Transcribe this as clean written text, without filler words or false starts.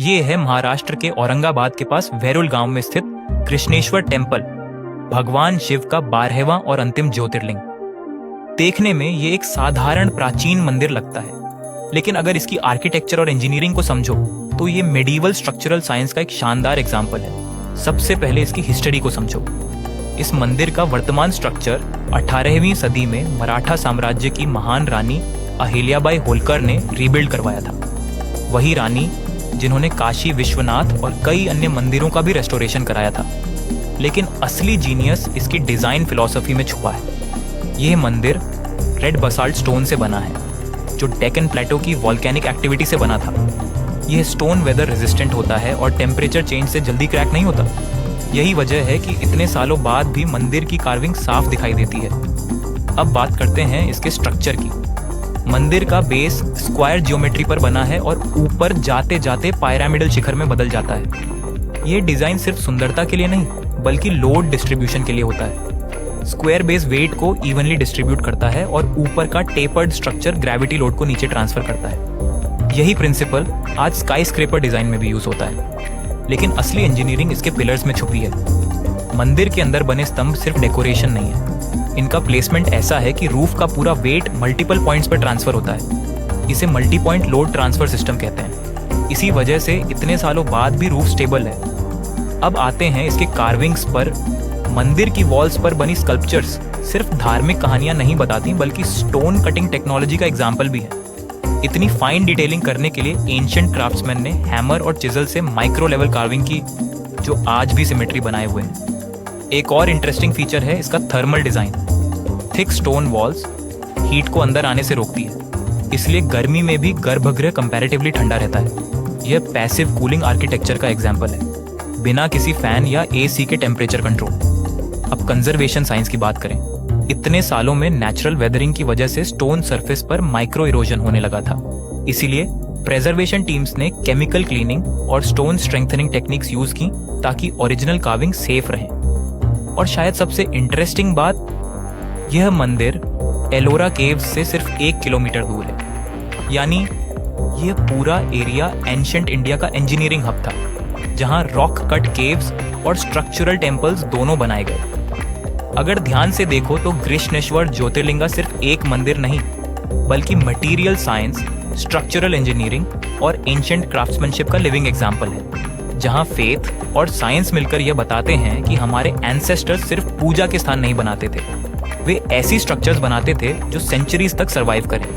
ये है महाराष्ट्र के औरंगाबाद के पास वेरुल गांव में स्थित कृष्णेश्वर टेम्पल, भगवान शिव का 12वां और अंतिम ज्योतिर्लिंग। देखने में ये एक साधारण प्राचीन मंदिर लगता है, लेकिन अगर इसकी आर्किटेक्चर और इंजीनियरिंग को समझो तो ये मेडिवल स्ट्रक्चरल साइंस का एक शानदार एग्जाम्पल है। सबसे पहले इसकी हिस्ट्री को समझो। इस मंदिर का वर्तमान स्ट्रक्चर 18वीं सदी में मराठा साम्राज्य की महान रानी अहिल्याबाई होलकर ने रीबिल्ड करवाया था। वही रानी जिन्होंने काशी विश्वनाथ और कई अन्य मंदिरों का भी रेस्टोरेशन कराया था। लेकिन असली जीनियस इसकी डिजाइन फिलॉसफी में छुपा है। यह मंदिर रेड बसाल्ट स्टोन से बना है, जो डेक्कन प्लेटो की वॉल्केनिक एक्टिविटी से बना था। यह स्टोन वेदर रेजिस्टेंट होता है और टेम्परेचर चेंज से जल्दी क्रैक नहीं होता। यही वजह है कि इतने सालों बाद भी मंदिर की कार्विंग साफ दिखाई देती है। अब बात करते हैं इसके स्ट्रक्चर की। मंदिर का बेस स्क्वायर ज्योमेट्री पर बना है और ऊपर जाते जाते पिरामिडल शिखर में बदल जाता है। यह डिजाइन सिर्फ सुंदरता के लिए नहीं, बल्कि लोड डिस्ट्रीब्यूशन के लिए होता है। स्क्वायर बेस वेट को इवनली डिस्ट्रीब्यूट करता है और ऊपर का टेपर्ड स्ट्रक्चर ग्रेविटी लोड को नीचे ट्रांसफर करता है। यही प्रिंसिपल आज स्काई स्क्रेपर डिजाइन में भी यूज होता है। लेकिन असली इंजीनियरिंग इसके पिलर्स में छुपी है। मंदिर के अंदर बने स्तंभ सिर्फ डेकोरेशन नहीं है, इनका प्लेसमेंट ऐसा है कि रूफ का पूरा वेट मल्टीपल पॉइंट्स पर ट्रांसफर होता है। इसे multi point load transfer system कहते हैं। इसी वजह से इतने सालों बाद भी रूफ स्टेबल है। अब आते हैं इसके कार्विंग्स पर। मंदिर की वॉल्स पर बनी स्कल्पचर्स सिर्फ धार्मिक कहानियां नहीं बताती, बल्कि स्टोन कटिंग टेक्नोलॉजी का एग्जाम्पल भी है। इतनी फाइन डिटेलिंग करने के लिए एंशिएंट क्राफ्ट्समैन ने हैमर और चिजल से माइक्रो लेवल कार्विंग की, जो आज भी सिमेट्री बनाए हुए हैं। एक और इंटरेस्टिंग फीचर है इसका thermal design. Thick stone walls heat को अंदर आने से रोकती है, इसलिए गर्मी में भी गर्भगृह कंपैरेटिवली ठंडा रहता है। यह पैसिव कूलिंग आर्किटेक्चर का एग्जाम्पल है, बिना किसी फैन या एसी के टेम्परेचर कंट्रोल। अब कंजर्वेशन साइंस की बात करें। इतने सालों में नेचुरल वेदरिंग की वजह से स्टोन सरफेस पर माइक्रो इरोजन होने लगा था। इसीलिए प्रेजर्वेशन टीम्स ने केमिकल क्लीनिंग और स्टोन स्ट्रेंथनिंग टेक्निक्स यूज की, ताकि ओरिजिनल कार्विंग सेफ रहे। और शायद सबसे इंटरेस्टिंग बात, यह मंदिर एलोरा केव्स से सिर्फ 1 किलोमीटर दूर है। यानी यह पूरा एरिया एंशिएंट इंडिया का इंजीनियरिंग हब था, जहां रॉक कट केव्स और स्ट्रक्चरल टेम्पल्स दोनों बनाए गए। अगर ध्यान से देखो तो कृष्णेश्वर ज्योतिर्लिंगा सिर्फ एक मंदिर नहीं, बल्कि मटेरियल साइंस, स्ट्रक्चरल इंजीनियरिंग और एंशिएंट क्राफ्ट्समैनशिप का लिविंग एग्जाम्पल है, जहां फेथ और साइंस मिलकर यह बताते हैं कि हमारे एंसेस्टर्स सिर्फ पूजा के स्थान नहीं बनाते थे, वे ऐसी स्ट्रक्चर्स बनाते थे जो सेंचुरीज तक सर्वाइव करें।